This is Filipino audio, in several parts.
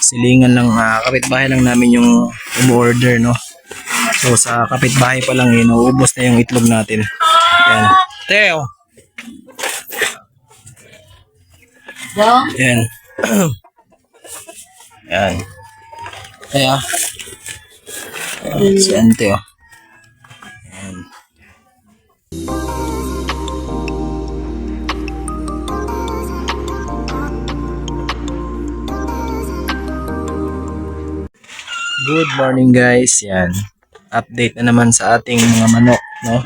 silingan lang, kapitbahay lang namin yung umorder, no. So sa kapitbahay pa lang nauubos na yung itlog natin. Yan. Teo. Yan. Yan. Kaya si Ante, oh. Yan. Good morning guys. Yan. Update na naman sa ating mga manok, no?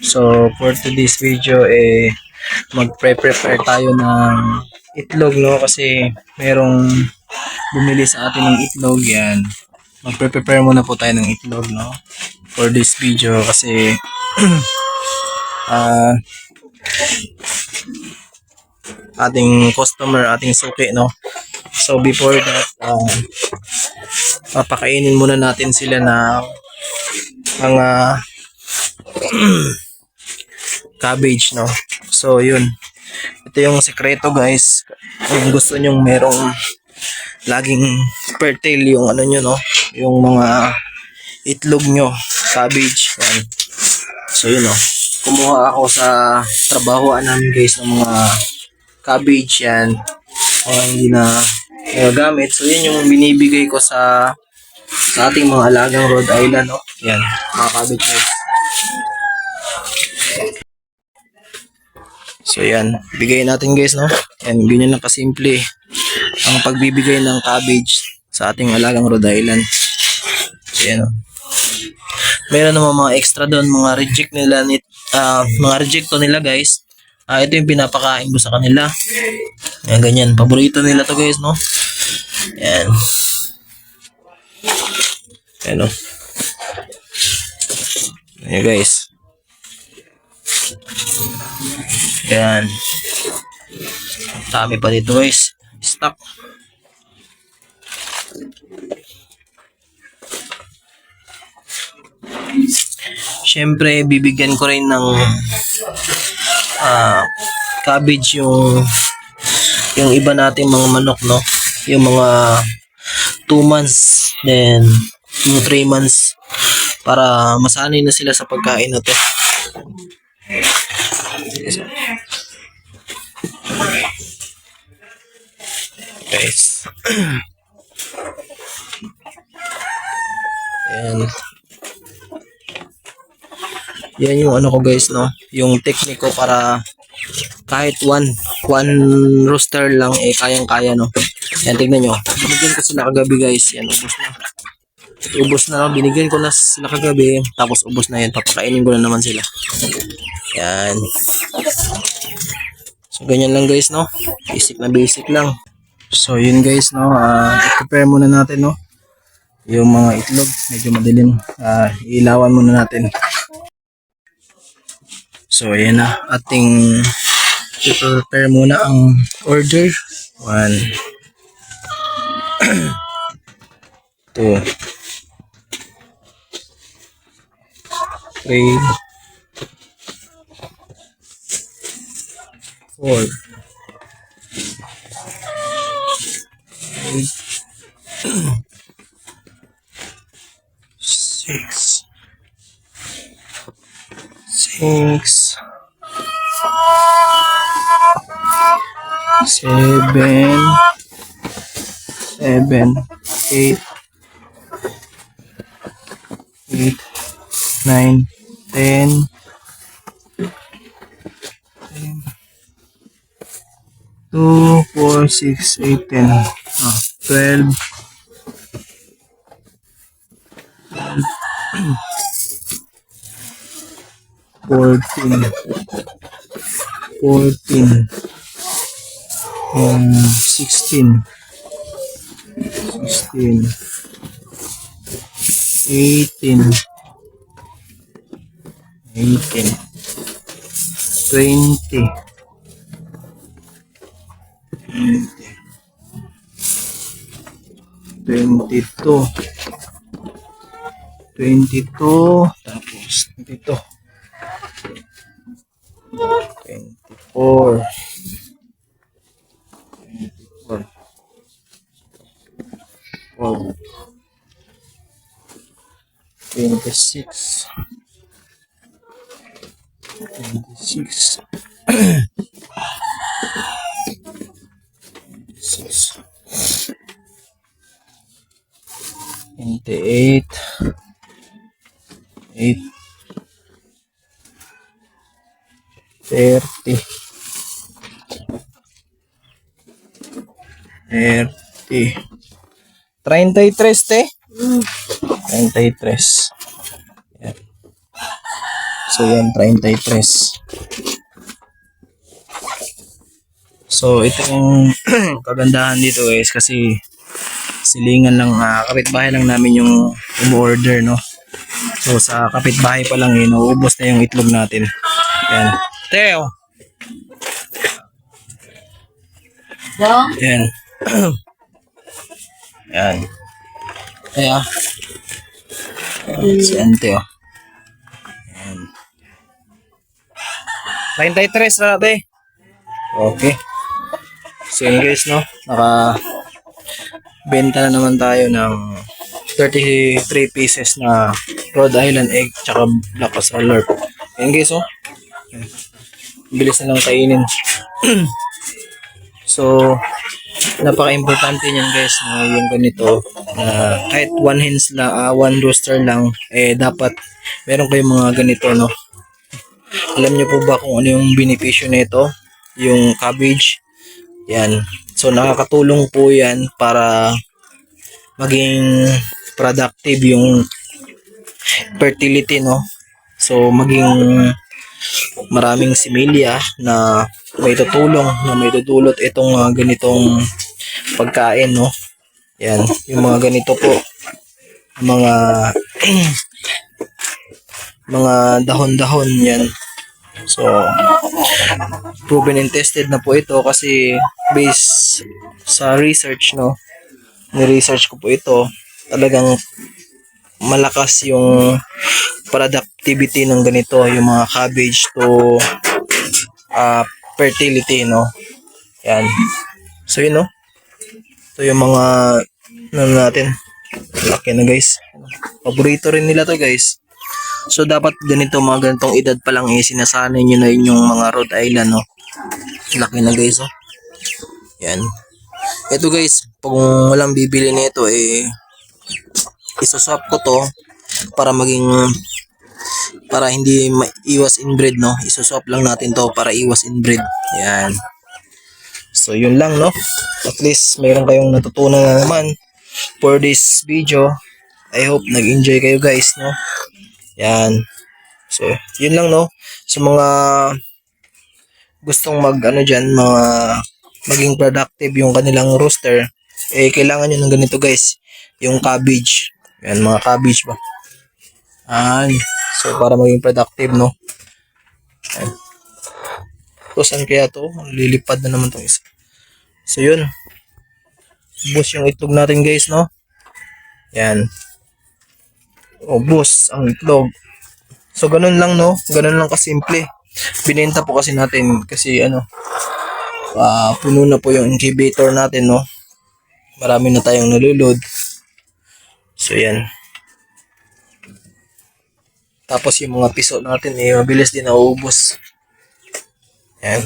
So for today's video magpre-prepare tayo ng itlog, no? Kasi merong bumili sa atin ng itlog. Yan. Magpre-prepare muna po tayo ng itlog, no? For this video kasi ating customer, ating suki, no? So before that, papakainin muna natin sila ng mga cabbage, no? So yun, ito yung sekreto guys. Kung gusto nyong merong laging fertile yung ano nyo, no? Yung mga itlog nyo, cabbage. Yan. So yun, no? Kumuha ako sa trabahoan namin guys ng mga cabbage. Yan, hindi na gamit. So yun yung binibigay ko sa ating mga alagang Rhode Island, no? Yan, mga cabbage guys. So yan, bigay natin guys, no? Yan, ganyan lang kasimple ang pagbibigay ng cabbage sa ating alagang Rhode Island. So yan, no? Meron naman mga extra doon, mga reject nila, mga rejecto nila guys. Ito yung pinapakain ko sa kanila. Yan, ganyan, paborito nila to guys, no? Yan. Yan, no? Yan guys. Yan. Dami pa dito guys. Stock. Siyempre bibigyan ko rin ng cabbage yung iba nating mga manok, no? Yung mga 2 months, then yung 3 months, para masanay na sila sa pagkain na to. Guys. Yan yung ano ko guys, no? Yung technique ko para kahit one rooster lang kayang-kaya, no? Yan, tignan nyo. Binigyan ko sila kagabi guys. Yan, ubos na lang. Binigyan ko na sila kagabi. Tapos ubos na yan. Papakainin ko na naman sila. Yan. So ganyan lang guys, no? Basic na basic lang. So yun guys, no? I-prepare muna natin, no? Yung mga itlog. Medyo madilim. Ilawan muna natin. So ayan na. Ating i-prepare muna ang order. 1 2 3 4 6 7 8 9 10 2 4 6 8 10 12 14 16 18 20 22 tapos dito 24 Wow. 26. 26. 6. 28. 8. 30. 30. 33, te. 33. Yan. So, yan, 33. So, itong kagandahan dito guys, kasi silingan lang, kapitbahay lang namin yung umorder, no? So, sa kapitbahay pa lang, nauubos na yung itlog natin. Yan. Teo! Yan. Yan. Kaya, si Ante, oh. Yan. 33 na natin. Okay. So yun guys, no? Benta na naman tayo ng 33 pieces na Rhode Island egg tsaka black alert. Yan guys, oh. Bilis na lang kainin. So, napaka-importante niyan guys na yung ganito na kahit one hens lang, one rooster lang, dapat meron kayong mga ganito, no? Alam niyo po ba kung ano yung benepisyo nito? Yung cabbage. Yan. So, nakakatulong po yan para maging productive yung fertility, no? So, maging maraming similya na may tutulong, na may dudulot itong ganitong pagkain, no? Yan. Yung mga ganito po. Mga mga dahon-dahon yan. So, proven and tested na po ito kasi based sa research, no? Ni-research ko po ito. Talagang malakas yung productivity ng ganito, yung mga cabbage to fertility, no? Yan. So, yun, no? Ito yung mga natin. Laki na, guys. Paborito rin nila to, guys. So, dapat ganito, mga ganitong edad pa lang sinasanay nyo na yun yung mga Rhode Island, no? Laki na, guys, oh. Yan. Ito, guys, pag walang bibili nito, isoswap ko to para hindi iwas inbreed, no? Isoswap lang natin to para iwas inbreed. Yan. So, yun lang, no? At least, mayroon kayong natutunan na naman for this video. I hope nag-enjoy kayo, guys, no? Yan. So, yun lang, no? Sa mga gustong maging productive yung kanilang rooster, kailangan nyo ng ganito, guys. Yung cabbage. Yan, mga cabbage ba? Yan. So, para maging productive, no? Yan. So, saan kaya to? Lilipad na naman itong isa. So, yun. Ubus yung itlog natin, guys, no? Yan. Ubus ang itlog. So, ganun lang, no? Ganun lang kasimple. Binenta po kasi natin kasi, puno na po yung incubator natin, no? Marami na tayong nalulod. So, yan. Tapos, yung mga piso natin, mabilis din nauubos. Yan.